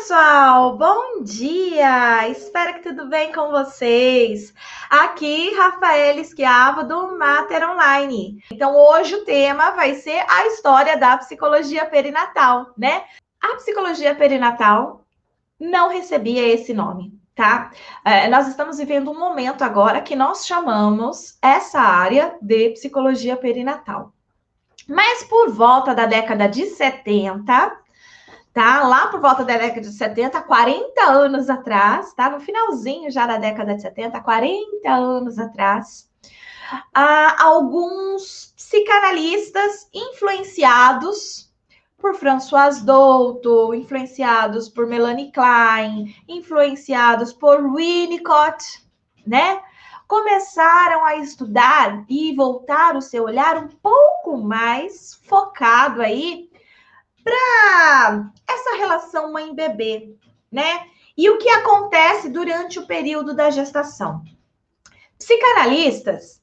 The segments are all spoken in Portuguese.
pessoal, bom dia! Espero que tudo bem com vocês. Aqui, Rafaela Schiavo do Mater Online. Então, hoje o tema vai ser a história da psicologia perinatal, né? A psicologia perinatal não recebia esse nome, tá? Nós estamos vivendo um momento agora que nós chamamos essa área de psicologia perinatal. Mas por volta da década de 70, tá? Lá por volta da década de 70, 40 anos atrás, tá? No finalzinho já da década de 70, 40 anos atrás, alguns psicanalistas influenciados por François Douto, influenciados por Melanie Klein, influenciados por Winnicott, né? Começaram a estudar e voltar o seu olhar um pouco mais focado aí para essa relação mãe-bebê, né? E o que acontece durante o período da gestação. Psicanalistas,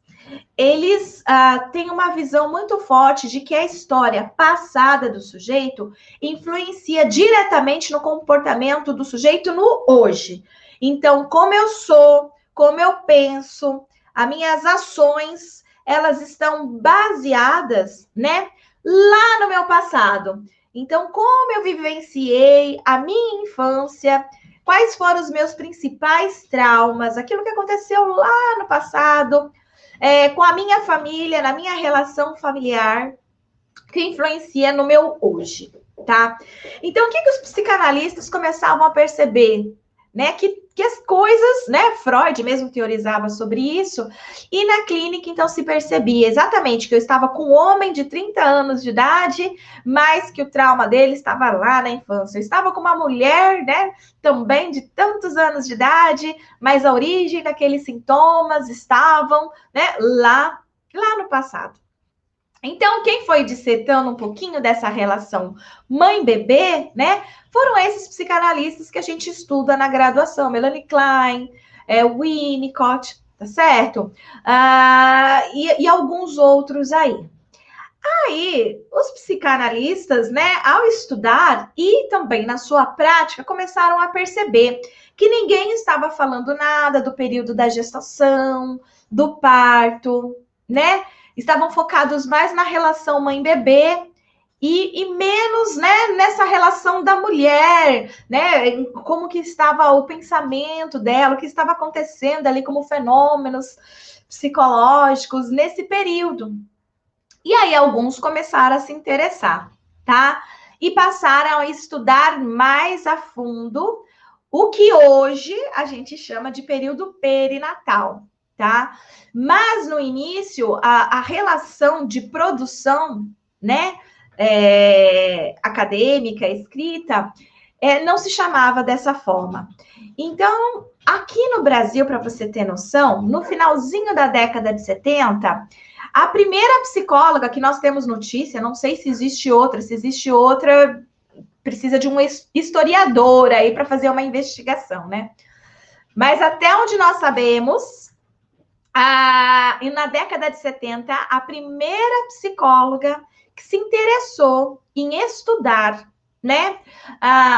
eles têm uma visão muito forte de que a história passada do sujeito influencia diretamente no comportamento do sujeito no hoje. Então, como eu sou, como eu penso, as minhas ações, elas estão baseadas, né, lá no meu passado. Então, como eu vivenciei a minha infância, quais foram os meus principais traumas, aquilo que aconteceu lá no passado, com a minha família, na minha relação familiar, que influencia no meu hoje, tá? Então, o que os psicanalistas começavam a perceber? Né, que as coisas, né, Freud mesmo teorizava sobre isso, e na clínica, então, se percebia exatamente que eu estava com um homem de 30 anos de idade, mas que o trauma dele estava lá na infância. Eu estava com uma mulher, né, também de tantos anos de idade, mas a origem daqueles sintomas estavam, né, lá no passado. Então, quem foi dissertando um pouquinho dessa relação mãe-bebê, né, foram esses psicanalistas que a gente estuda na graduação, Melanie Klein, Winnicott, tá certo? E alguns outros aí. Aí, os psicanalistas, né, ao estudar e também na sua prática, começaram a perceber que ninguém estava falando nada do período da gestação, do parto, né? Estavam focados mais na relação mãe-bebê e menos, né, nessa relação da mulher, né? Como que estava o pensamento dela, o que estava acontecendo ali como fenômenos psicológicos nesse período. E aí alguns começaram a se interessar, tá? E passaram a estudar mais a fundo o que hoje a gente chama de período perinatal, tá? Mas no início, a relação de produção, né, acadêmica, escrita, não se chamava dessa forma. Então, aqui no Brasil, para você ter noção, no finalzinho da década de 70, a primeira psicóloga que nós temos notícia, não sei se existe outra, precisa de um historiador aí para fazer uma investigação, né? Mas até onde nós sabemos, e na década de 70, a primeira psicóloga que se interessou em estudar, né,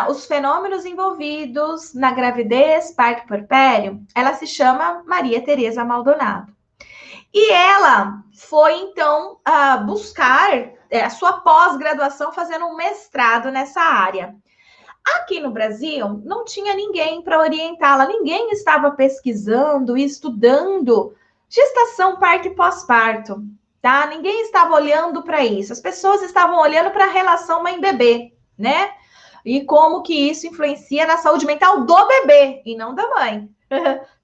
os fenômenos envolvidos na gravidez, parto puerpério, ela se chama Maria Tereza Maldonado. E ela foi, então, buscar a sua pós-graduação fazendo um mestrado nessa área. Aqui no Brasil, não tinha ninguém para orientá-la, ninguém estava pesquisando e estudando gestação, parto e pós-parto, tá? Ninguém estava olhando para isso. As pessoas estavam olhando para a relação mãe-bebê, né? E como que isso influencia na saúde mental do bebê e não da mãe.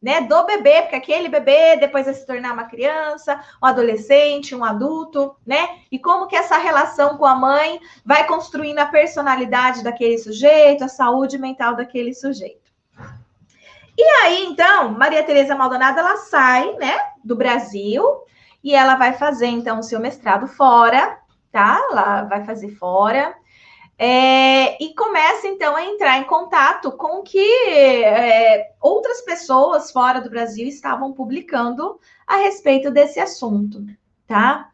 Né, do bebê, porque aquele bebê depois vai se tornar uma criança, um adolescente, um adulto, né? E como que essa relação com a mãe vai construindo a personalidade daquele sujeito, a saúde mental daquele sujeito. E aí, então, Maria Tereza Maldonado, ela sai, né, do Brasil e ela vai fazer, então, o seu mestrado fora, tá? Ela vai fazer fora. E começa, então, a entrar em contato com o que outras pessoas fora do Brasil estavam publicando a respeito desse assunto, tá?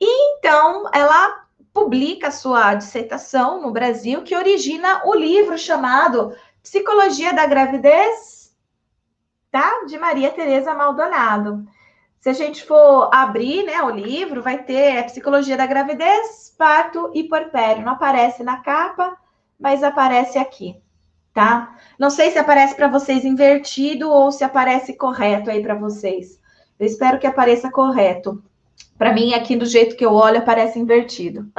E, então, ela publica sua dissertação no Brasil, que origina o livro chamado Psicologia da Gravidez, tá? De Maria Tereza Maldonado. Se a gente for abrir, né, o livro, vai ter Psicologia da Gravidez, Parto e Puerpério. Não aparece na capa, mas aparece aqui, tá? Não sei se aparece para vocês invertido ou se aparece correto aí para vocês. Eu espero que apareça correto. Para mim, aqui do jeito que eu olho, aparece invertido.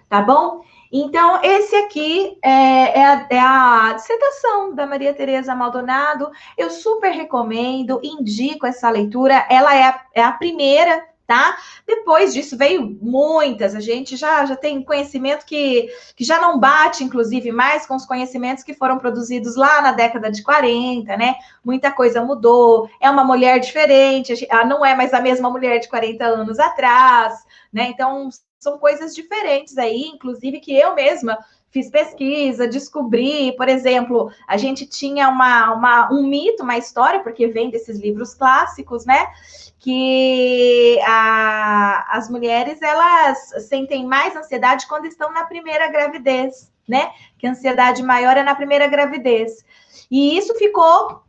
Tá bom? Então, esse aqui é a dissertação da Maria Tereza Maldonado. Eu super recomendo, indico essa leitura. Ela é a primeira, tá? Depois disso veio muitas. A gente já tem conhecimento que já não bate, inclusive, mais com os conhecimentos que foram produzidos lá na década de 40, né? Muita coisa mudou. É uma mulher diferente. Ela não é mais a mesma mulher de 40 anos atrás, né? Então, são coisas diferentes aí, inclusive que eu mesma fiz pesquisa, descobri, por exemplo, a gente tinha um mito, uma história, porque vem desses livros clássicos, né? Que as mulheres, elas sentem mais ansiedade quando estão na primeira gravidez, né? Que a ansiedade maior é na primeira gravidez. E isso ficou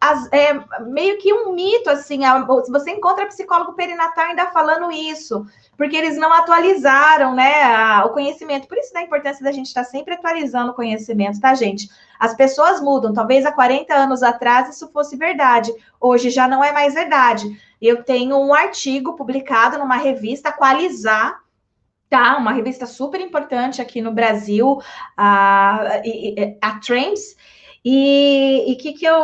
meio que um mito, assim. Se você encontra psicólogo perinatal ainda falando isso, porque eles não atualizaram, né, o conhecimento. Por isso da importância da gente estar sempre atualizando o conhecimento, tá, gente? As pessoas mudam. Talvez há 40 anos atrás isso fosse verdade. Hoje já não é mais verdade. Eu tenho um artigo publicado numa revista, Qualizar, tá? Uma revista super importante aqui no Brasil, a Trends. E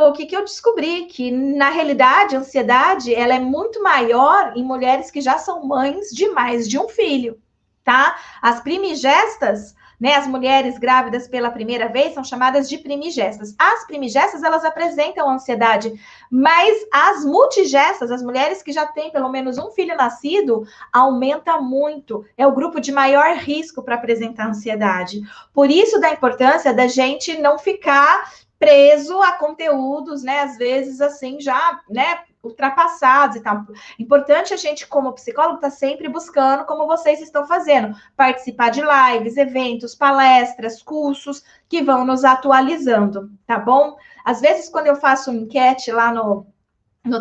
o que eu descobri? Que, na realidade, a ansiedade, ela é muito maior em mulheres que já são mães de mais de um filho, tá? As primigestas, né, as mulheres grávidas pela primeira vez, são chamadas de primigestas. As primigestas, elas apresentam ansiedade, mas as multigestas, as mulheres que já têm pelo menos um filho nascido, aumenta muito. É o grupo de maior risco para apresentar ansiedade. Por isso, da importância da gente não ficar preso a conteúdos, né, às vezes assim, já, né, ultrapassados e tal. Importante a gente, como psicólogo, tá sempre buscando, como vocês estão fazendo, participar de lives, eventos, palestras, cursos que vão nos atualizando, tá bom? Às vezes, quando eu faço uma enquete lá no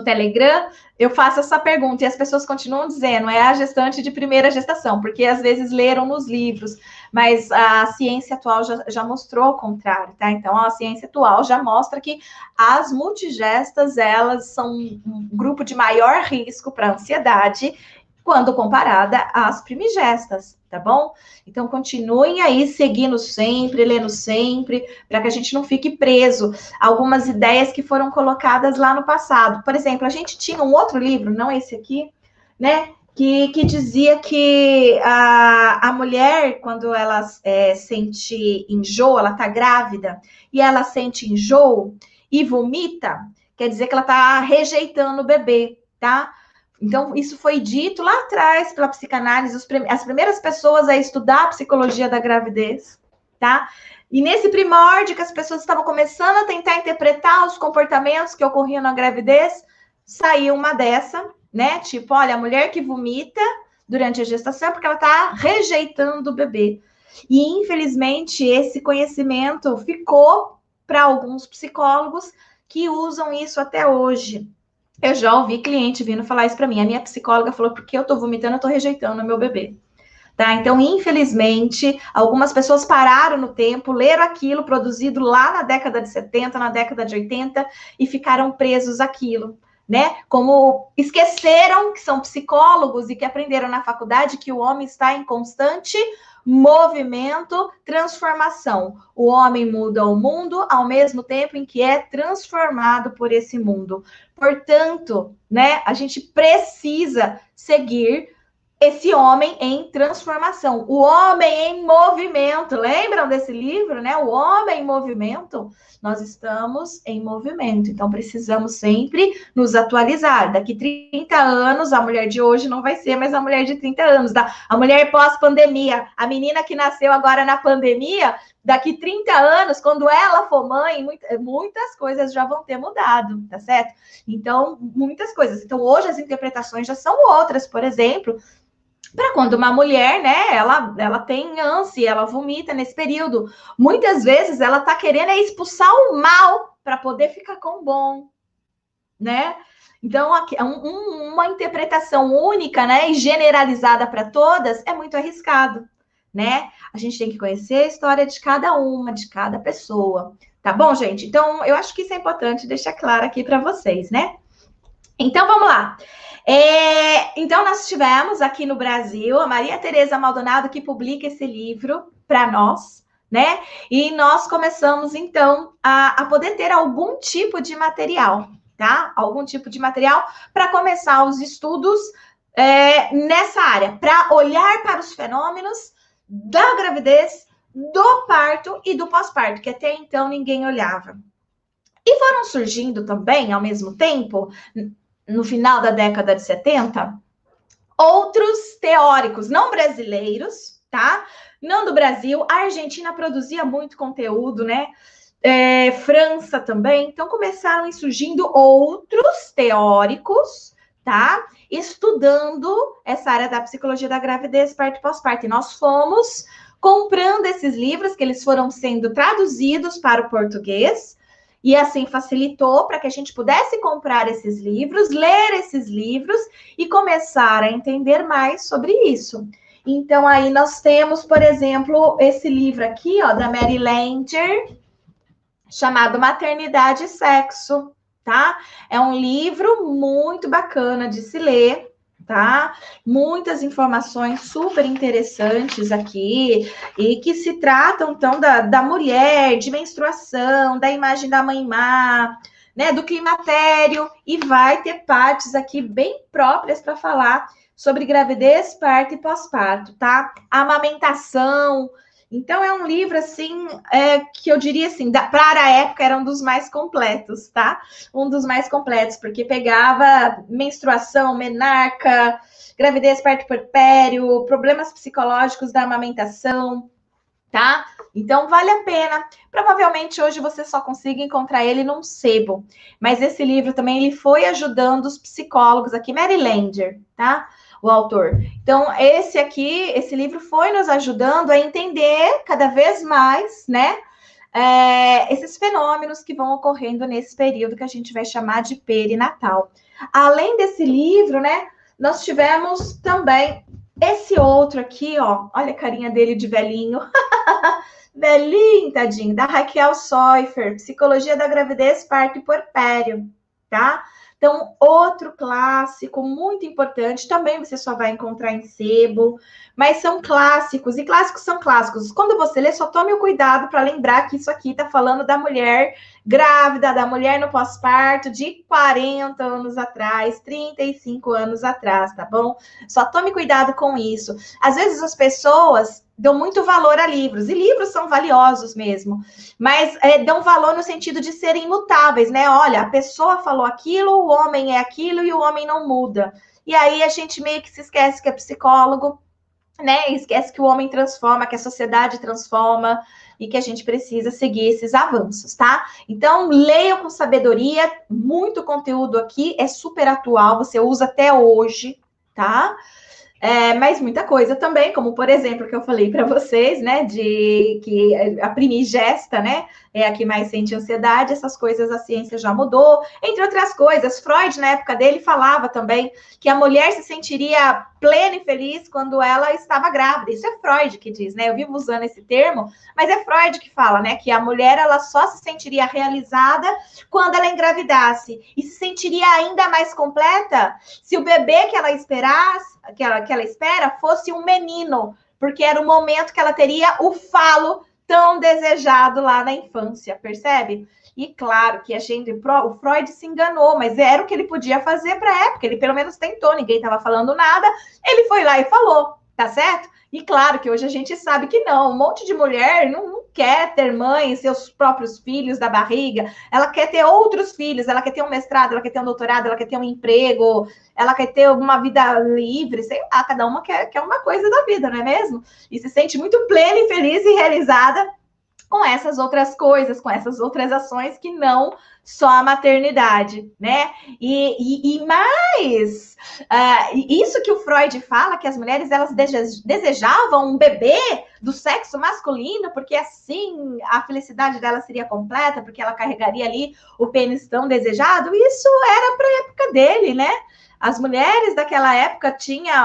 Telegram, eu faço essa pergunta e as pessoas continuam dizendo, é a gestante de primeira gestação, porque às vezes leram nos livros, mas a ciência atual já mostrou o contrário, tá? Então, a ciência atual já mostra que as multigestas, elas são um grupo de maior risco para ansiedade quando comparada às primigestas, tá bom? Então, continuem aí seguindo sempre, lendo sempre, para que a gente não fique preso a algumas ideias que foram colocadas lá no passado. Por exemplo, a gente tinha um outro livro, não esse aqui, né? Que dizia que a mulher, quando ela sente enjoo, ela está grávida, e ela sente enjoo e vomita, quer dizer que ela está rejeitando o bebê, tá? Então, isso foi dito lá atrás pela psicanálise, as primeiras pessoas a estudar a psicologia da gravidez, tá? E nesse primórdio que as pessoas estavam começando a tentar interpretar os comportamentos que ocorriam na gravidez, saiu uma dessa, né? Tipo, olha, a mulher que vomita durante a gestação é porque ela está rejeitando o bebê. E, infelizmente, esse conhecimento ficou para alguns psicólogos que usam isso até hoje. Eu já ouvi cliente vindo falar isso para mim. A minha psicóloga falou, porque eu tô vomitando, eu tô rejeitando o meu bebê. Tá? Então, infelizmente, algumas pessoas pararam no tempo, leram aquilo produzido lá na década de 70, na década de 80 e ficaram presos àquilo, né? Como esqueceram que são psicólogos e que aprenderam na faculdade que o homem está em constante movimento, transformação. O homem muda o mundo ao mesmo tempo em que é transformado por esse mundo. Portanto, né, a gente precisa seguir esse homem em transformação, o homem em movimento. Lembram desse livro, né? O homem em movimento. Nós estamos em movimento, então precisamos sempre nos atualizar. Daqui 30 anos, a mulher de hoje não vai ser mais a mulher de 30 anos, tá? A mulher pós-pandemia, a menina que nasceu agora na pandemia, daqui 30 anos, quando ela for mãe, muitas coisas já vão ter mudado, tá certo? Então, muitas coisas. Então, hoje as interpretações já são outras, por exemplo, para quando uma mulher, né, ela tem ânsia, ela vomita nesse período. Muitas vezes ela tá querendo expulsar o mal para poder ficar com o bom, né? Então, uma interpretação única, né, e generalizada para todas é muito arriscado, né? A gente tem que conhecer a história de cada uma, de cada pessoa. Tá bom, gente? Então, eu acho que isso é importante deixar claro aqui para vocês, né? Então, vamos lá. Então, nós tivemos aqui no Brasil a Maria Tereza Maldonado, que publica esse livro para nós, né? E nós começamos, então, a poder ter algum tipo de material, tá? Algum tipo de material para começar os estudos nessa área, para olhar para os fenômenos da gravidez, do parto e do pós-parto, que até então ninguém olhava. E foram surgindo também, ao mesmo tempo, no final da década de 70, outros teóricos não brasileiros, tá? Não do Brasil. A Argentina produzia muito conteúdo, né? França também. Então, começaram surgindo outros teóricos, tá? Estudando essa área da psicologia da gravidez, parto e pós-parto. E nós fomos comprando esses livros, que eles foram sendo traduzidos para o português, e assim facilitou para que a gente pudesse comprar esses livros, ler esses livros e começar a entender mais sobre isso. Então, aí nós temos, por exemplo, esse livro aqui, ó, da Mary Langer, chamado Maternidade e Sexo, tá? É um livro muito bacana de se ler, tá? Muitas informações super interessantes aqui, e que se tratam, então, da mulher, de menstruação, da imagem da mãe má, né, do climatério, e vai ter partes aqui bem próprias para falar sobre gravidez, parto e pós-parto, tá? Amamentação. Então, é um livro, assim, que eu diria assim, para a época era um dos mais completos, tá? Um dos mais completos, porque pegava menstruação, menarca, gravidez, parto puerpério, problemas psicológicos da amamentação, tá? Então, vale a pena. Provavelmente, hoje, você só consiga encontrar ele num sebo. Mas esse livro também, ele foi ajudando os psicólogos aqui, Mary Langer, tá? O autor. Então, esse livro foi nos ajudando a entender cada vez mais, né? Esses fenômenos que vão ocorrendo nesse período que a gente vai chamar de perinatal. Além desse livro, né? Nós tivemos também esse outro aqui, ó. Olha a carinha dele de velhinho. Velhinho, tadinho, da Raquel Soifer, Psicologia da Gravidez, Parto e Puerpério, tá? Então, outro clássico muito importante, também você só vai encontrar em sebo, mas são clássicos, e clássicos são clássicos. Quando você lê, só tome o cuidado para lembrar que isso aqui está falando da mulher grávida, da mulher no pós-parto, de 40 anos atrás, 35 anos atrás, tá bom? Só tome cuidado com isso. Às vezes as pessoas dão muito valor a livros, e livros são valiosos mesmo, mas dão valor no sentido de serem imutáveis, né? Olha, a pessoa falou aquilo, o homem é aquilo e o homem não muda. E aí a gente meio que se esquece que é psicólogo, né? Esquece que o homem transforma, que a sociedade transforma e que a gente precisa seguir esses avanços, tá? Então, leiam com sabedoria, muito conteúdo aqui, é super atual, você usa até hoje, tá? Mas muita coisa também, como por exemplo, que eu falei para vocês, né, de que a primigesta, né, é a que mais sente ansiedade, essas coisas a ciência já mudou, entre outras coisas. Freud, na época dele, falava também que a mulher se sentiria plena e feliz quando ela estava grávida. Isso é Freud que diz, né? Eu vivo usando esse termo, mas é Freud que fala, né, que a mulher, ela só se sentiria realizada quando ela engravidasse, e se sentiria ainda mais completa se o bebê que ela esperasse, que ela espera, fosse um menino, porque era o momento que ela teria o falo tão desejado lá na infância, percebe? E claro que o Freud se enganou, mas era o que ele podia fazer para a época, ele pelo menos tentou, ninguém estava falando nada, ele foi lá e falou, tá certo? E claro que hoje a gente sabe que não, um monte de mulher não quer ter mãe, seus próprios filhos da barriga, ela quer ter outros filhos, ela quer ter um mestrado, ela quer ter um doutorado, ela quer ter um emprego, ela quer ter uma vida livre, sei lá, cada uma quer uma coisa da vida, não é mesmo? E se sente muito plena e feliz e realizada com essas outras coisas, com essas outras ações que não só a maternidade, né? E mais, isso que o Freud fala, que as mulheres elas desejavam um bebê do sexo masculino, porque assim a felicidade dela seria completa, porque ela carregaria ali o pênis tão desejado, isso era para a época dele, né? As mulheres daquela época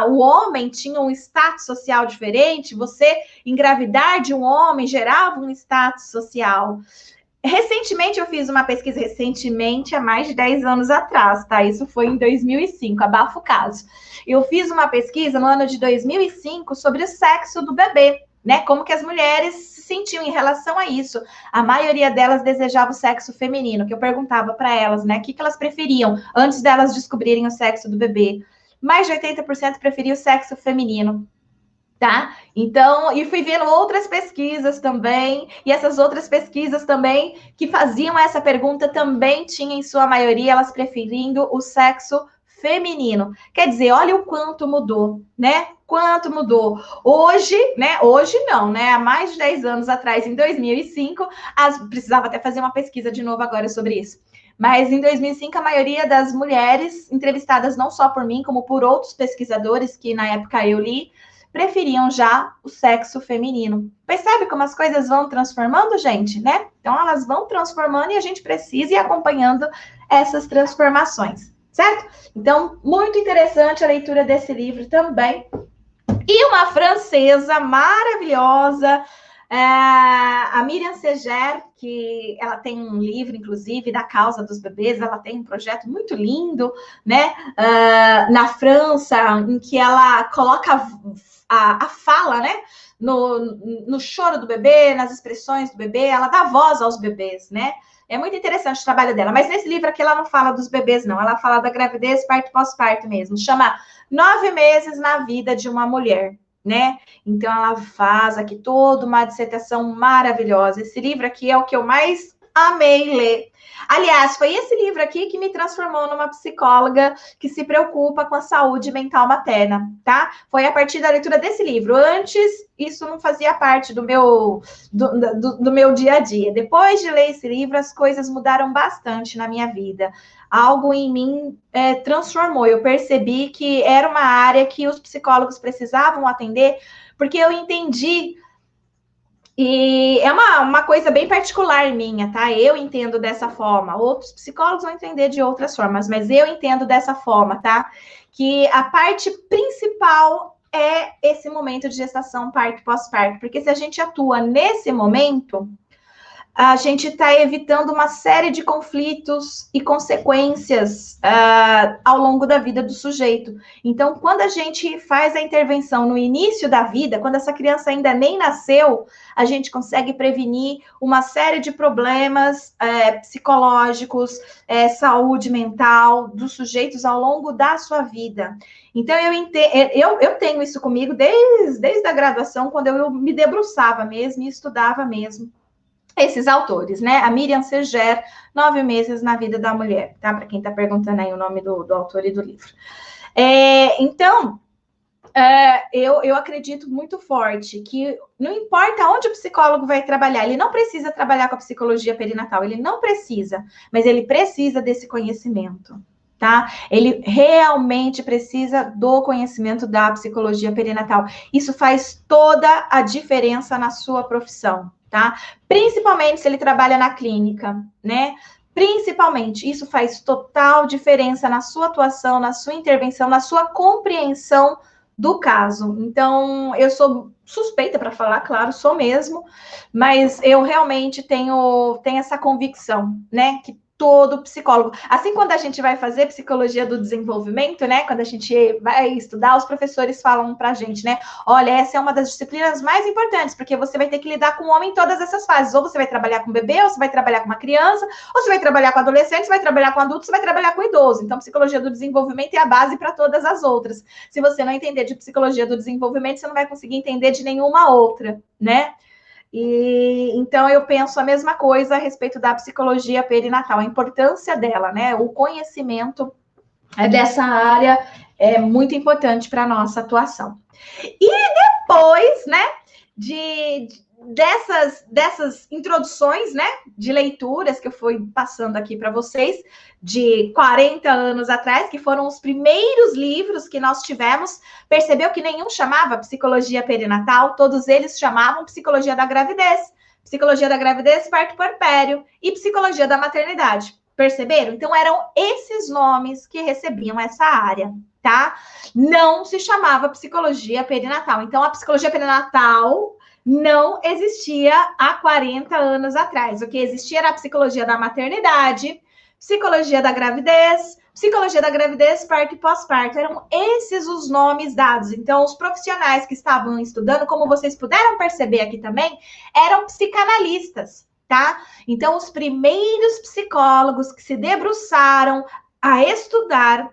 o homem tinha um status social diferente, você engravidar de um homem gerava um status social. Recentemente, eu fiz uma pesquisa, há mais de 10 anos atrás, tá? Isso foi em 2005, abafo o caso. Eu fiz uma pesquisa no ano de 2005 sobre o sexo do bebê, né? Como que as mulheres se sentiam em relação a isso. A maioria delas desejava o sexo feminino, que eu perguntava para elas, né? O que elas preferiam antes delas descobrirem o sexo do bebê. Mais de 80% preferia o sexo feminino. Tá? Então, e fui vendo outras pesquisas também, e essas outras pesquisas também que faziam essa pergunta também tinham, em sua maioria, elas preferindo o sexo feminino. Quer dizer, olha o quanto mudou, né? Quanto mudou. Hoje, né? Hoje não, né? Há mais de 10 anos atrás, em 2005, precisava até fazer uma pesquisa de novo agora sobre isso. Mas em 2005, a maioria das mulheres entrevistadas, não só por mim, como por outros pesquisadores que na época eu li, preferiam já o sexo feminino. Percebe como as coisas vão transformando, gente, né? Então, elas vão transformando e a gente precisa ir acompanhando essas transformações, certo? Então, muito interessante a leitura desse livro também. E uma francesa maravilhosa, a Miriam Seger, que ela tem um livro, inclusive, da causa dos bebês, ela tem um projeto muito lindo, né, na França, em que ela coloca a fala, né, no choro do bebê, nas expressões do bebê, ela dá voz aos bebês, né? É muito interessante o trabalho dela, mas nesse livro aqui ela não fala dos bebês, não. Ela fala da gravidez, parto e pós-parto mesmo. Chama 9 meses na vida de uma mulher, né? Então ela faz aqui toda uma dissertação maravilhosa. Esse livro aqui é o que eu mais amei ler. Aliás, foi esse livro aqui que me transformou numa psicóloga que se preocupa com a saúde mental materna, tá? Foi a partir da leitura desse livro. Antes, isso não fazia parte do meu dia a dia. Depois de ler esse livro, as coisas mudaram bastante na minha vida. Algo em mim transformou. Eu percebi que era uma área que os psicólogos precisavam atender, porque eu entendi. E é uma coisa bem particular minha, tá? Eu entendo dessa forma. Outros psicólogos vão entender de outras formas, mas eu entendo dessa forma, tá? Que a parte principal é esse momento de gestação, parto, pós-parto. Porque se a gente atua nesse momento, a gente está evitando uma série de conflitos e consequências ao longo da vida do sujeito. Então, quando a gente faz a intervenção no início da vida, quando essa criança ainda nem nasceu, a gente consegue prevenir uma série de problemas psicológicos, saúde mental dos sujeitos ao longo da sua vida. Então, eu tenho isso comigo desde a graduação, quando eu me debruçava mesmo e estudava mesmo esses autores, né? A Miriam Seger, 9 meses na vida da mulher, tá? Para quem está perguntando aí o nome do autor e do livro. Então, eu acredito muito forte que não importa onde o psicólogo vai trabalhar, ele não precisa trabalhar com a psicologia perinatal, ele não precisa, mas ele precisa desse conhecimento, tá? Ele realmente precisa do conhecimento da psicologia perinatal. Isso faz toda a diferença na sua profissão, tá? Principalmente se ele trabalha na clínica, né? Principalmente, isso faz total diferença na sua atuação, na sua intervenção, na sua compreensão do caso. Então, eu sou suspeita para falar, claro, sou mesmo, mas eu realmente tenho essa convicção, né? Que todo psicólogo, assim quando a gente vai fazer psicologia do desenvolvimento, né? Quando a gente vai estudar, os professores falam pra gente, né? Olha, essa é uma das disciplinas mais importantes, porque você vai ter que lidar com o homem em todas essas fases. Ou você vai trabalhar com bebê, ou você vai trabalhar com uma criança, ou você vai trabalhar com adolescente, você vai trabalhar com adulto, você vai trabalhar com idoso. Então, psicologia do desenvolvimento é a base para todas as outras. Se você não entender de psicologia do desenvolvimento, você não vai conseguir entender de nenhuma outra, né? E então eu penso a mesma coisa a respeito da psicologia perinatal, a importância dela, né? O conhecimento dessa área é muito importante para a nossa atuação. E depois, né, dessas introduções, né, de leituras que eu fui passando aqui para vocês, de 40 anos atrás, que foram os primeiros livros que nós tivemos, percebeu que nenhum chamava psicologia perinatal, todos eles chamavam psicologia da gravidez, parto puerpério e psicologia da maternidade. Perceberam? Então eram esses nomes que recebiam essa área, tá? Não se chamava psicologia perinatal. Então a psicologia perinatal não existia há 40 anos atrás. O que existia era a psicologia da maternidade, psicologia da gravidez, parto e pós-parto. Eram esses os nomes dados. Então, os profissionais que estavam estudando, como vocês puderam perceber aqui também, eram psicanalistas, tá? Então, os primeiros psicólogos que se debruçaram a estudar,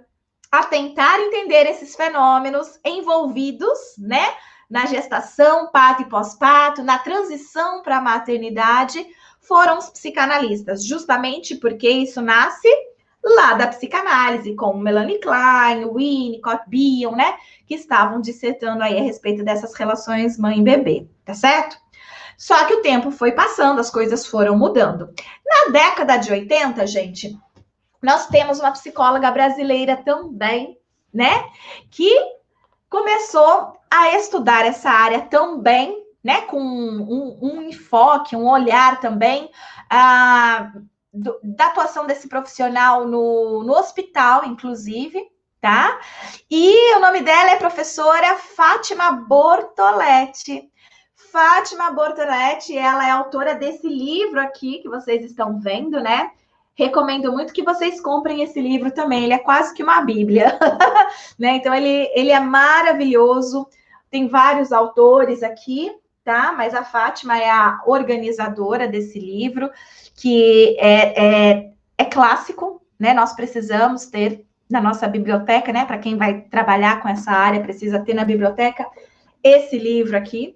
a tentar entender esses fenômenos envolvidos, né, na gestação, parto e pós-parto, na transição para a maternidade, foram os psicanalistas, justamente porque isso nasce lá da psicanálise, com Melanie Klein, Winnicott, Bion, né, que estavam dissertando aí a respeito dessas relações mãe e bebê, tá certo? Só que o tempo foi passando, as coisas foram mudando. Na década de 80, gente, nós temos uma psicóloga brasileira também, né, que começou a estudar essa área também, né, com um enfoque, um olhar também da atuação desse profissional no hospital, inclusive, tá? E o nome dela é professora Fátima Bortoletti. Fátima Bortoletti, ela é autora desse livro aqui que vocês estão vendo, né? Recomendo muito que vocês comprem esse livro também. Ele é quase que uma bíblia, né? Então, ele é maravilhoso. Tem vários autores aqui, tá? Mas a Fátima é a organizadora desse livro, que é clássico, né? Nós precisamos ter na nossa biblioteca, né? Para quem vai trabalhar com essa área, precisa ter na biblioteca esse livro aqui,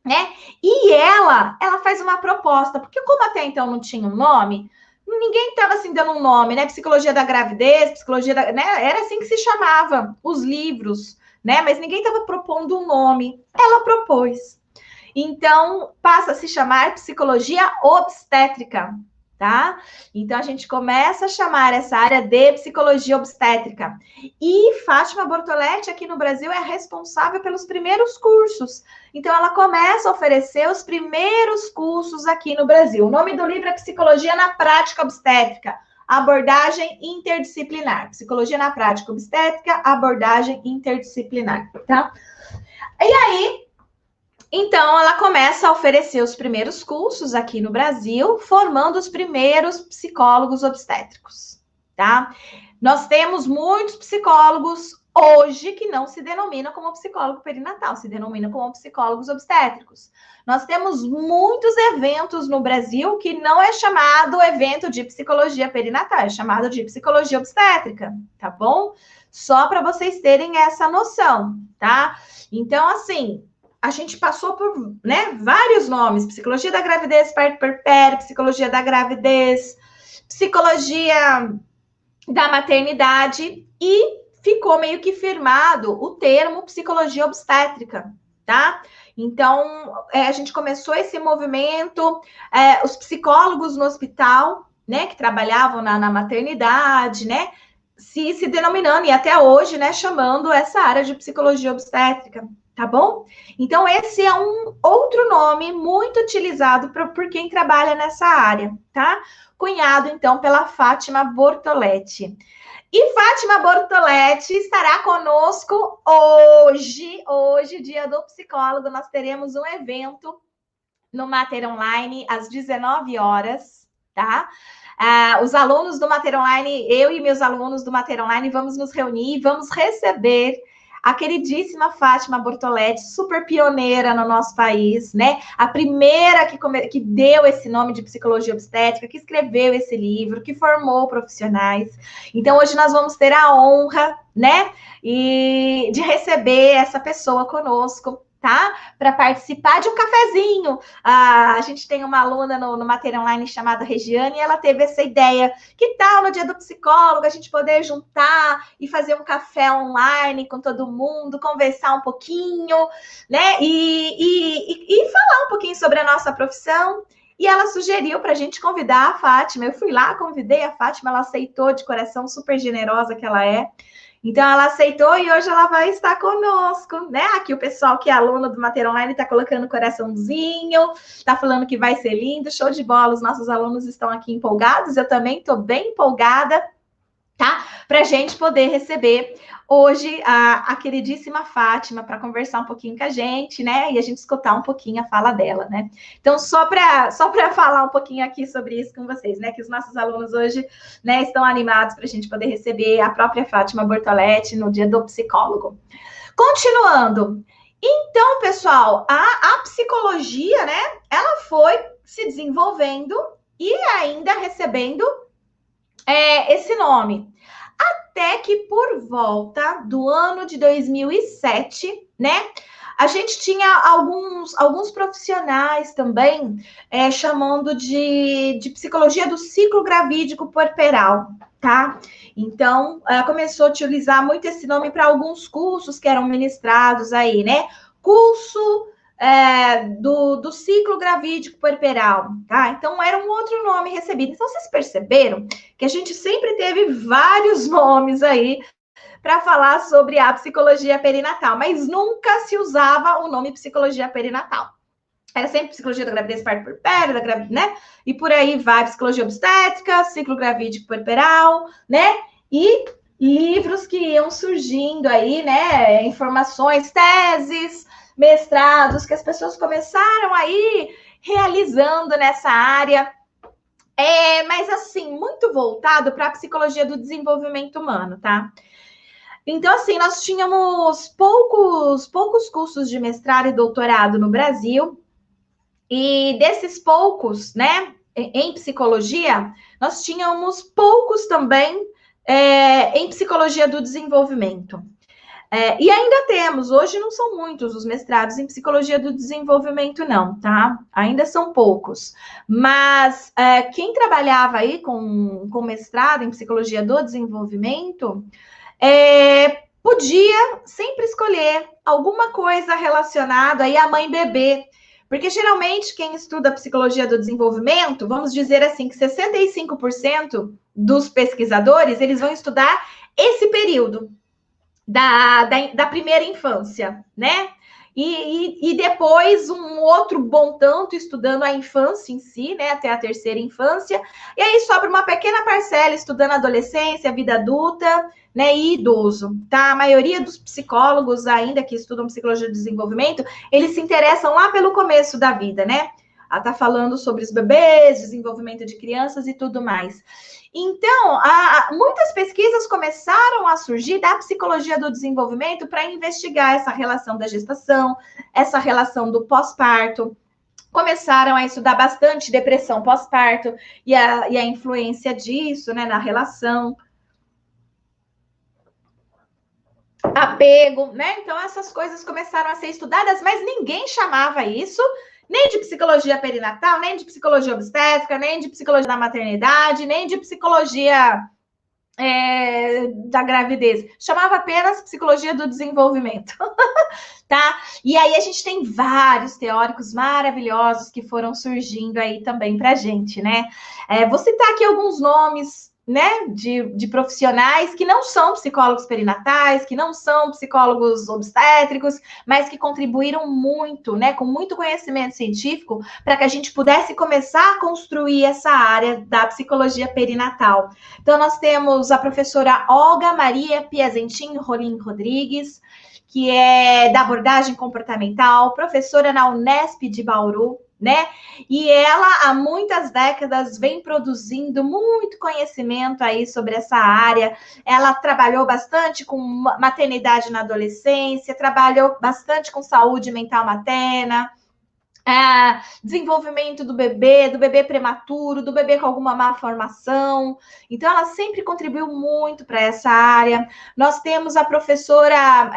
né? E ela faz uma proposta, porque como até então não tinha um nome, ninguém estava assim dando um nome, né? Psicologia da gravidez, psicologia da, né? Era assim que se chamava os livros, né? Mas ninguém estava propondo um nome. Ela propôs. Então, passa a se chamar psicologia obstétrica, tá? Então, a gente começa a chamar essa área de psicologia obstétrica. E Fátima Bortoletti, aqui no Brasil, é responsável pelos primeiros cursos. Então, ela começa a oferecer os primeiros cursos aqui no Brasil. O nome do livro é Psicologia na Prática Obstétrica, abordagem interdisciplinar. Psicologia na Prática Obstétrica, abordagem interdisciplinar, tá? E aí, então, ela começa a oferecer os primeiros cursos aqui no Brasil, formando os primeiros psicólogos obstétricos, tá? Nós temos muitos psicólogos hoje que não se denominam como psicólogo perinatal, se denominam como psicólogos obstétricos. Nós temos muitos eventos no Brasil que não é chamado evento de psicologia perinatal, é chamado de psicologia obstétrica, tá bom? Só para vocês terem essa noção, tá? Então, assim, a gente passou por, né, vários nomes: psicologia da gravidez, parto puerpério, psicologia da gravidez, psicologia da maternidade, e ficou meio que firmado o termo psicologia obstétrica, tá? Então, a gente começou esse movimento, os psicólogos no hospital, né, que trabalhavam na maternidade, né, se denominando, e até hoje, né, chamando essa área de psicologia obstétrica. Tá bom? Então, esse é um outro nome muito utilizado por quem trabalha nessa área, tá? Cunhado, então, pela Fátima Bortoletti. E Fátima Bortoletti estará conosco hoje, dia do psicólogo. Nós teremos um evento no Mater Online às 19 horas, tá? Os alunos do Mater Online, eu e meus alunos do Mater Online, vamos nos reunir e vamos receber a queridíssima Fátima Bortoletti, super pioneira no nosso país, né? A primeira que deu esse nome de psicologia obstétrica, que escreveu esse livro, que formou profissionais. Então, hoje nós vamos ter a honra, né, de receber essa pessoa conosco, tá? Para participar de um cafezinho. A gente tem uma aluna no Mater Online chamada Regiane, e ela teve essa ideia. Que tal no dia do psicólogo a gente poder juntar e fazer um café online com todo mundo, conversar um pouquinho, né? E falar um pouquinho sobre a nossa profissão. E ela sugeriu para a gente convidar a Fátima. Eu fui lá, convidei a Fátima, ela aceitou de coração, super generosa que ela é. Então, ela aceitou e hoje ela vai estar conosco, né? Aqui o pessoal que é aluno do Mater Online está colocando coraçãozinho, está falando que vai ser lindo, show de bola. Os nossos alunos estão aqui empolgados, eu também estou bem empolgada, tá? Para a gente poder receber hoje a queridíssima Fátima para conversar um pouquinho com a gente, né? E a gente escutar um pouquinho a fala dela, né? Então, só para falar um pouquinho aqui sobre isso com vocês, né? Que os nossos alunos hoje, né, estão animados para a gente poder receber a própria Fátima Bortoletti no dia do psicólogo. Continuando. Então, pessoal, a psicologia, né? Ela foi se desenvolvendo e ainda recebendo esse nome. Até que por volta do ano de 2007, né? A gente tinha alguns profissionais também chamando de psicologia do ciclo gravídico puerperal, tá? Então, começou a utilizar muito esse nome para alguns cursos que eram ministrados aí, né? Curso do ciclo gravídico puerperal, tá? Então, era um outro nome recebido. Então, vocês perceberam que a gente sempre teve vários nomes aí para falar sobre a psicologia perinatal, mas nunca se usava o nome psicologia perinatal. Era sempre psicologia da gravidez, parto puerpério, né? E por aí vai, psicologia obstétrica, ciclo gravídico puerperal, né? E livros que iam surgindo aí, né? Informações, teses, mestrados, que as pessoas começaram aí realizando nessa área. Mas assim, muito voltado para a psicologia do desenvolvimento humano, tá? Então, assim, nós tínhamos poucos cursos de mestrado e doutorado no Brasil, e desses poucos, né, em psicologia, nós tínhamos poucos também em psicologia do desenvolvimento. E ainda temos, hoje não são muitos os mestrados em psicologia do desenvolvimento, não, tá? Ainda são poucos. Mas quem trabalhava aí com mestrado em psicologia do desenvolvimento podia sempre escolher alguma coisa relacionada aí à mãe-bebê. Porque geralmente quem estuda psicologia do desenvolvimento, vamos dizer assim, que 65% dos pesquisadores, eles vão estudar esse período da primeira infância, né? E depois um outro bom tanto estudando a infância em si, né? Até a terceira infância. E aí sobra uma pequena parcela estudando a adolescência, a vida adulta, né? E idoso, tá? A maioria dos psicólogos ainda que estudam psicologia do desenvolvimento, eles se interessam lá pelo começo da vida, né? Tá falando sobre os bebês, desenvolvimento de crianças e tudo mais. Então, muitas pesquisas começaram a surgir da psicologia do desenvolvimento para investigar essa relação da gestação, essa relação do pós-parto. Começaram a estudar bastante depressão pós-parto e a influência disso, né, na relação. Apego, né? Então, essas coisas começaram a ser estudadas, mas ninguém chamava isso nem de psicologia perinatal, nem de psicologia obstétrica, nem de psicologia da maternidade, nem de psicologia da gravidez. Chamava apenas psicologia do desenvolvimento, tá? E aí a gente tem vários teóricos maravilhosos que foram surgindo aí também pra gente, né? Vou citar aqui alguns nomes, né, de profissionais que não são psicólogos perinatais, que não são psicólogos obstétricos, mas que contribuíram muito, né, com muito conhecimento científico, para que a gente pudesse começar a construir essa área da psicologia perinatal. Então, nós temos a professora Olga Maria Piazentin Rolim Rodrigues, que é da abordagem comportamental, professora na Unesp de Bauru, né? E ela, há muitas décadas, vem produzindo muito conhecimento aí sobre essa área. Ela trabalhou bastante com maternidade na adolescência, trabalhou bastante com saúde mental materna, desenvolvimento do bebê prematuro, do bebê com alguma malformação. Então, ela sempre contribuiu muito para essa área. Nós temos a professora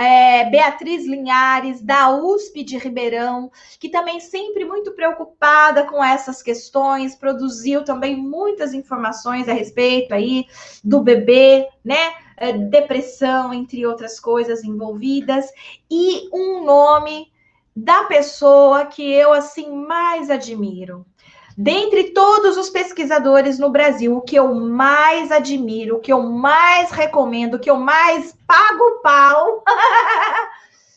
Beatriz Linhares, da USP de Ribeirão, que também sempre muito preocupada com essas questões, produziu também muitas informações a respeito aí do bebê, né? Depressão, entre outras coisas envolvidas. E um nome da pessoa que eu assim mais admiro. Dentre todos os pesquisadores no Brasil, o que eu mais admiro, o que eu mais recomendo, o que eu mais pago pau,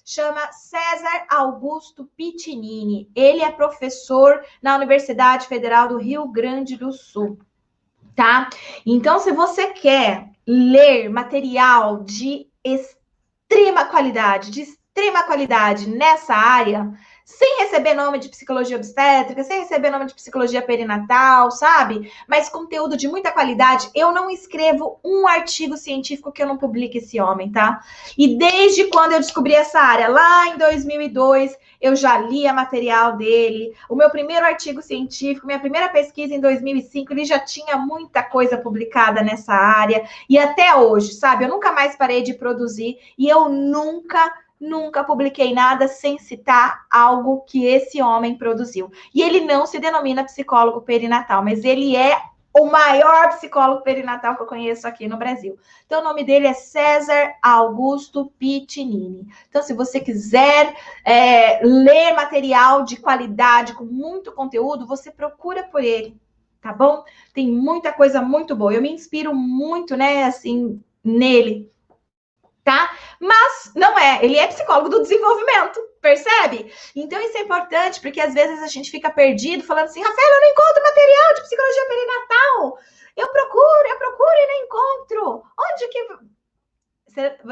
chama César Augusto Piccinini. Ele é professor na Universidade Federal do Rio Grande do Sul, tá? Então, se você quer ler material de extrema qualidade nessa área, sem receber nome de psicologia obstétrica, sem receber nome de psicologia perinatal, sabe? Mas conteúdo de muita qualidade. Eu não escrevo um artigo científico que eu não publique esse homem, tá? E desde quando eu descobri essa área, lá em 2002, eu já lia material dele. O meu primeiro artigo científico, minha primeira pesquisa em 2005, ele já tinha muita coisa publicada nessa área. E até hoje, sabe? Eu nunca mais parei de produzir e eu nunca publiquei nada sem citar algo que esse homem produziu. E ele não se denomina psicólogo perinatal, mas ele é o maior psicólogo perinatal que eu conheço aqui no Brasil. Então, o nome dele é César Augusto Piccinini. Então, se você quiser ler material de qualidade, com muito conteúdo, você procura por ele, tá bom? Tem muita coisa muito boa. Eu me inspiro muito, né, assim, nele, tá? Mas não é, ele é psicólogo do desenvolvimento, percebe? Então isso é importante, porque às vezes a gente fica perdido, falando assim, Rafael, eu não encontro material de psicologia perinatal, eu procuro e não encontro. Onde que...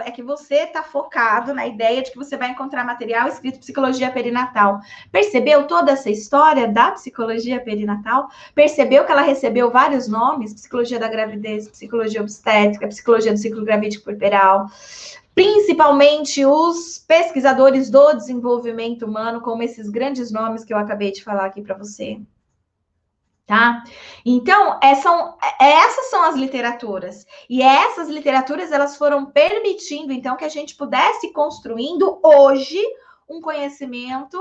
É que você está focado na ideia de que você vai encontrar material escrito psicologia perinatal. Percebeu toda essa história da psicologia perinatal? Percebeu que ela recebeu vários nomes? Psicologia da gravidez, psicologia obstétrica, psicologia do ciclo gravídico puerperal. Principalmente os pesquisadores do desenvolvimento humano, como esses grandes nomes que eu acabei de falar aqui para você. Tá? Então, essas são as literaturas. E essas literaturas, elas foram permitindo, então, que a gente pudesse ir construindo hoje um conhecimento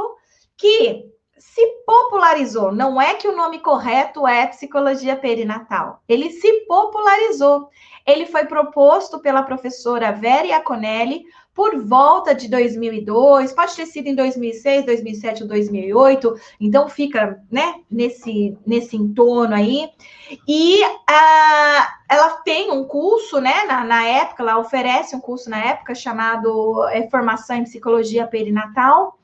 que se popularizou. Não é que o nome correto é psicologia perinatal. Ele se popularizou. Ele foi proposto pela professora Vera Iaconelli por volta de 2002, pode ter sido em 2006, 2007 ou 2008, então fica, né, nesse entorno aí. E ela tem um curso, né, na época, ela oferece um curso na época chamado Formação em Psicologia Perinatal,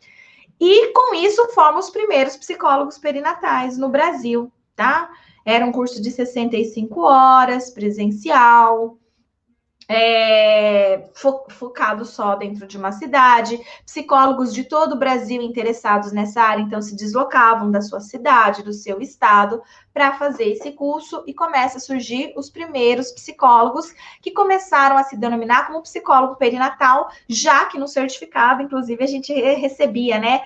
e com isso forma os primeiros psicólogos perinatais no Brasil, tá? Era um curso de 65 horas, presencial, focado só dentro de uma cidade. Psicólogos de todo o Brasil interessados nessa área, então, se deslocavam da sua cidade, do seu estado, para fazer esse curso, e começa a surgir os primeiros psicólogos que começaram a se denominar como psicólogo perinatal, já que no certificado, inclusive, a gente recebia, né,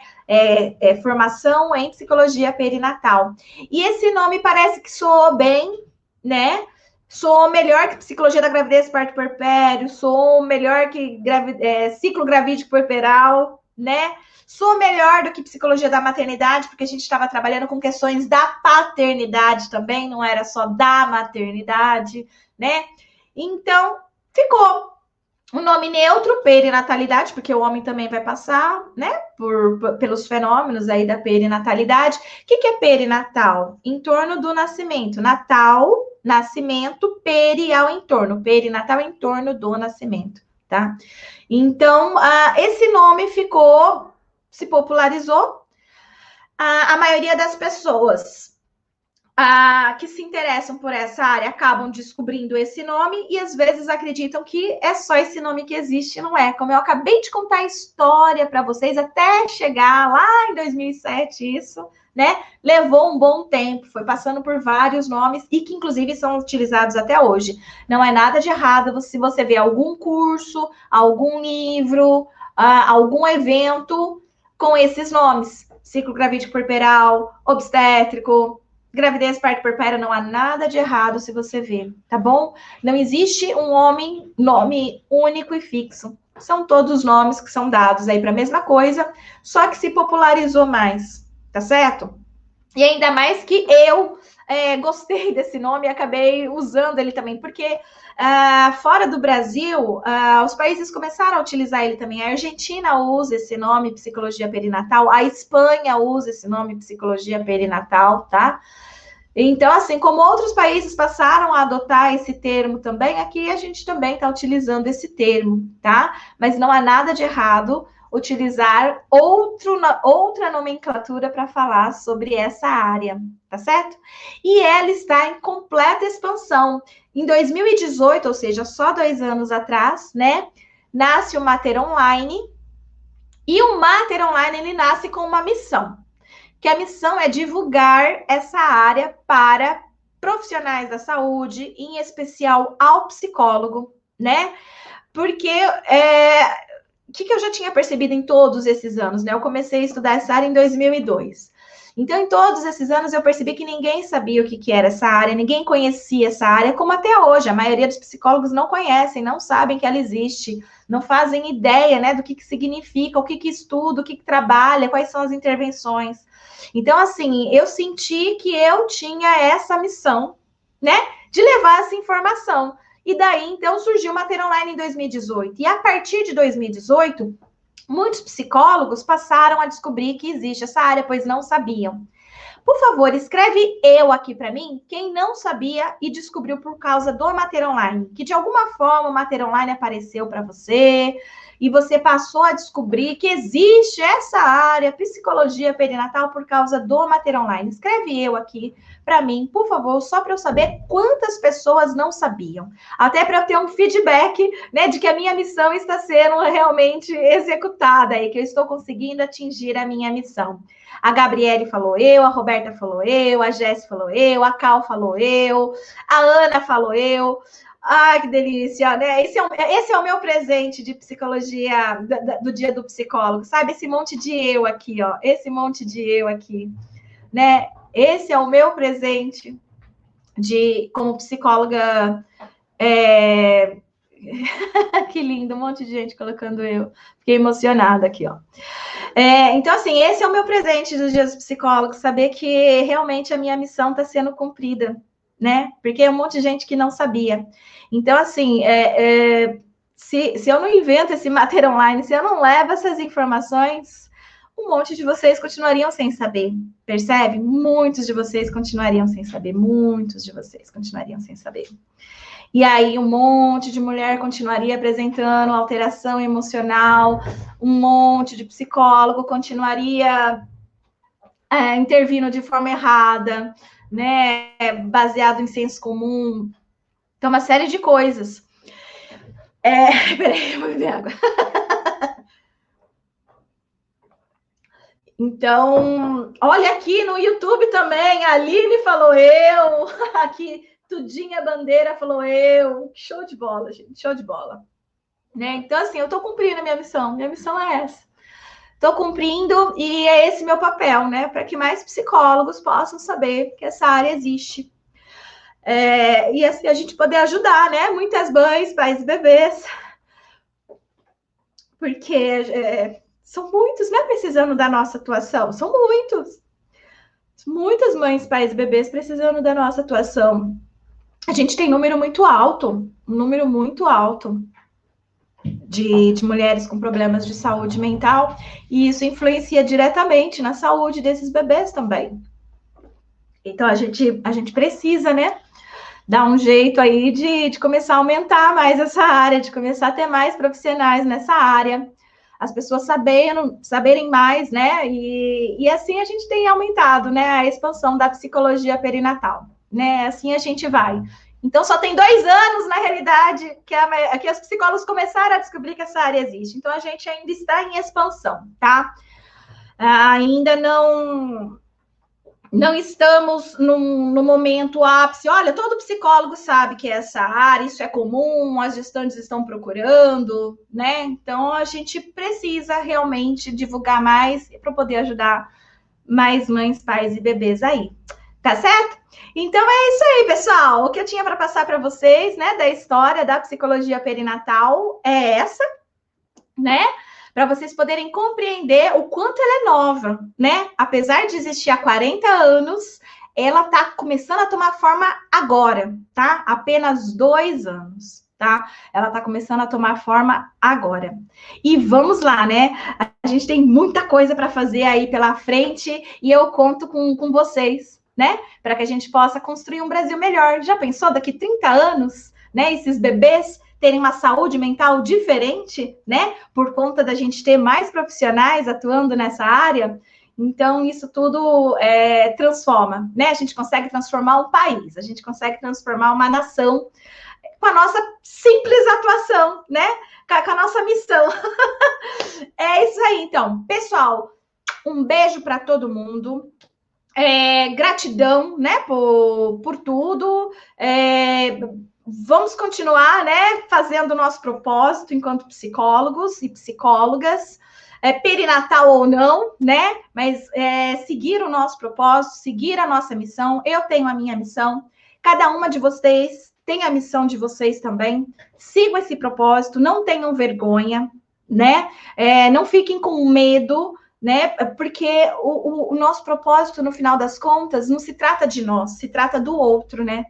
formação em psicologia perinatal. E esse nome parece que soou bem, né? Sou melhor que psicologia da gravidez, parto puerpério, sou melhor que ciclo gravídico puerperal, né? Sou melhor do que psicologia da maternidade, porque a gente estava trabalhando com questões da paternidade também, não era só da maternidade, né? Então, ficou um nome neutro, perinatalidade, porque o homem também vai passar, né, pelos fenômenos aí da perinatalidade. O que é perinatal? Em torno do nascimento. Natal, nascimento, peri ao entorno. Perinatal em torno do nascimento, tá? Então, esse nome se popularizou. A maioria das pessoas que se interessam por essa área acabam descobrindo esse nome e às vezes acreditam que é só esse nome que existe, não é? Como eu acabei de contar a história para vocês, até chegar lá em 2007, isso, né? Levou um bom tempo, foi passando por vários nomes e que inclusive são utilizados até hoje. Não é nada de errado se você vê algum curso, algum livro, algum evento com esses nomes. ciclo gravídico puerperal, obstétrico, gravidez, parto puerpério, não há nada de errado se você ver, tá bom? Não existe um nome único e fixo. São todos nomes que são dados aí para a mesma coisa, só que se popularizou mais, tá certo? E ainda mais que eu gostei desse nome e acabei usando ele também, porque fora do Brasil, os países começaram a utilizar ele também. A Argentina usa esse nome, psicologia perinatal, a Espanha usa esse nome, psicologia perinatal, tá? Então, assim, como outros países passaram a adotar esse termo também, aqui a gente também está utilizando esse termo, tá? Mas não há nada de errado utilizar outra nomenclatura para falar sobre essa área, tá certo? E ela está em completa expansão. Em 2018, ou seja, só 2 anos atrás, né? Nasce o Mater Online, e o Mater Online, ele nasce com uma missão, que a missão é divulgar essa área para profissionais da saúde, em especial ao psicólogo, né? Porque o que eu já tinha percebido em todos esses anos, né? Eu comecei a estudar essa área em 2002. Então, em todos esses anos, eu percebi que ninguém sabia o que era essa área, ninguém conhecia essa área, como até hoje. A maioria dos psicólogos não conhecem, não sabem que ela existe, não fazem ideia, né, do que significa, o que estuda, o que trabalha, quais são as intervenções. Então, assim, eu senti que eu tinha essa missão, né, de levar essa informação. E daí, então, surgiu o Mater Online em 2018. E a partir de 2018, muitos psicólogos passaram a descobrir que existe essa área, pois não sabiam. Por favor, escreve eu aqui para mim, quem não sabia e descobriu por causa do Mater Online, que de alguma forma o Mater Online apareceu para você e você passou a descobrir que existe essa área, psicologia perinatal, por causa do Mater Online. Escreve eu aqui para mim, por favor, só para eu saber quantas pessoas não sabiam. Até para eu ter um feedback, né, de que a minha missão está sendo realmente executada e que eu estou conseguindo atingir a minha missão. A Gabriele falou eu, a Roberta falou eu, a Jéssica falou eu, a Cal falou eu, a Ana falou eu. Ai, que delícia, né? Esse é o meu presente de psicologia do Dia do Psicólogo, sabe? Esse monte de eu aqui, ó. Esse monte de eu aqui, né? Esse é o meu presente como psicóloga. Que lindo, um monte de gente colocando eu. Fiquei emocionada aqui, ó. Então, assim, esse é o meu presente dos Dias do Psicólogo, saber que realmente a minha missão está sendo cumprida, né? Porque é um monte de gente que não sabia. Então, assim, se eu não invento esse Mater Online, se eu não levo essas informações, um monte de vocês continuariam sem saber, percebe? Muitos de vocês continuariam sem saber, muitos de vocês continuariam sem saber. E aí um monte de mulher continuaria apresentando alteração emocional, um monte de psicólogo continuaria intervindo de forma errada, né, baseado em senso comum. Então, uma série de coisas. Peraí, eu vou beber água. Então, olha aqui no YouTube também, a Aline falou eu, aqui Tudinha Bandeira falou eu, show de bola, gente, show de bola. Né? Então, assim, eu estou cumprindo a minha missão é essa. Estou cumprindo e é esse meu papel, né? Para que mais psicólogos possam saber que essa área existe. E assim a gente poder ajudar, né? Muitas mães, pais e bebês, porque são muitos, né? Precisando da nossa atuação, são muitos. Muitas mães, pais e bebês precisando da nossa atuação. A gente tem um número muito alto de mulheres com problemas de saúde mental, e isso influencia diretamente na saúde desses bebês também. Então, a gente precisa, né, dar um jeito aí de começar a aumentar mais essa área, de começar a ter mais profissionais nessa área, as pessoas saberem mais, né, e assim a gente tem aumentado, né, a expansão da psicologia perinatal, né, assim a gente vai. Então, só tem 2 anos, na realidade, que os psicólogos começaram a descobrir que essa área existe. Então, a gente ainda está em expansão, tá? Ainda não estamos no momento ápice. Olha, todo psicólogo sabe que é essa área, isso é comum, as gestantes estão procurando, né? Então, a gente precisa realmente divulgar mais para poder ajudar mais mães, pais e bebês aí. Tá certo? Então é isso aí, pessoal. O que eu tinha para passar para vocês, né, da história da psicologia perinatal é essa, né? Para vocês poderem compreender o quanto ela é nova, né? Apesar de existir há 40 anos, ela está começando a tomar forma agora, tá? Apenas 2 anos, tá? Ela está começando a tomar forma agora. E vamos lá, né? A gente tem muita coisa para fazer aí pela frente e eu conto com vocês, né? Para que a gente possa construir um Brasil melhor. Já pensou daqui 30 anos, né? Esses bebês terem uma saúde mental diferente, né? Por conta da gente ter mais profissionais atuando nessa área. Então, isso tudo transforma, né? A gente consegue transformar um país, a gente consegue transformar uma nação com a nossa simples atuação, né? Com a nossa missão. É isso aí, então. Pessoal, um beijo para todo mundo. Gratidão, né, por tudo. Vamos continuar, né, fazendo o nosso propósito enquanto psicólogos e psicólogas, perinatal ou não, né, mas seguir o nosso propósito, seguir a nossa missão. Eu tenho a minha missão, cada uma de vocês tem a missão de vocês também. Sigam esse propósito, não tenham vergonha, né, não fiquem com medo, né? Porque o nosso propósito, no final das contas, não se trata de nós, se trata do outro, né?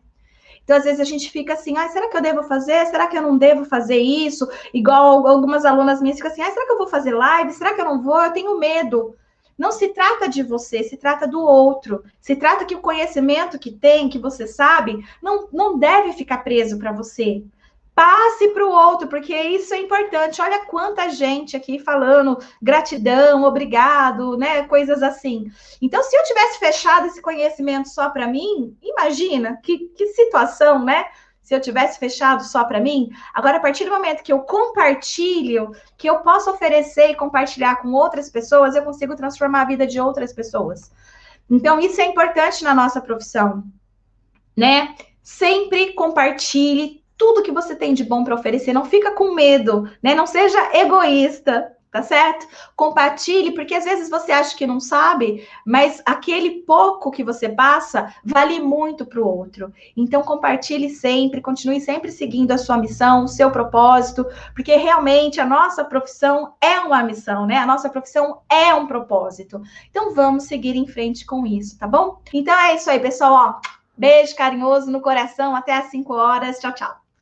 Então, às vezes, a gente fica assim, será que eu devo fazer? Será que eu não devo fazer isso? Igual algumas alunas minhas ficam assim, será que eu vou fazer live? Será que eu não vou? Eu tenho medo. Não se trata de você, se trata do outro. Se trata que o conhecimento que tem, que você sabe, não deve ficar preso para você. Passe para o outro, porque isso é importante. Olha quanta gente aqui falando gratidão, obrigado, né? Coisas assim. Então, se eu tivesse fechado esse conhecimento só para mim, imagina que situação, né? Se eu tivesse fechado só para mim. Agora, a partir do momento que eu compartilho, que eu posso oferecer e compartilhar com outras pessoas, eu consigo transformar a vida de outras pessoas. Então, isso é importante na nossa profissão, né? Sempre compartilhe tudo que você tem de bom para oferecer, não fica com medo, né? Não seja egoísta, tá certo? Compartilhe, porque às vezes você acha que não sabe, mas aquele pouco que você passa vale muito para o outro. Então compartilhe sempre, continue sempre seguindo a sua missão, o seu propósito, porque realmente a nossa profissão é uma missão, né? A nossa profissão é um propósito. Então vamos seguir em frente com isso, tá bom? Então é isso aí, pessoal, ó. Beijo carinhoso no coração, até às 5 horas. Tchau, tchau.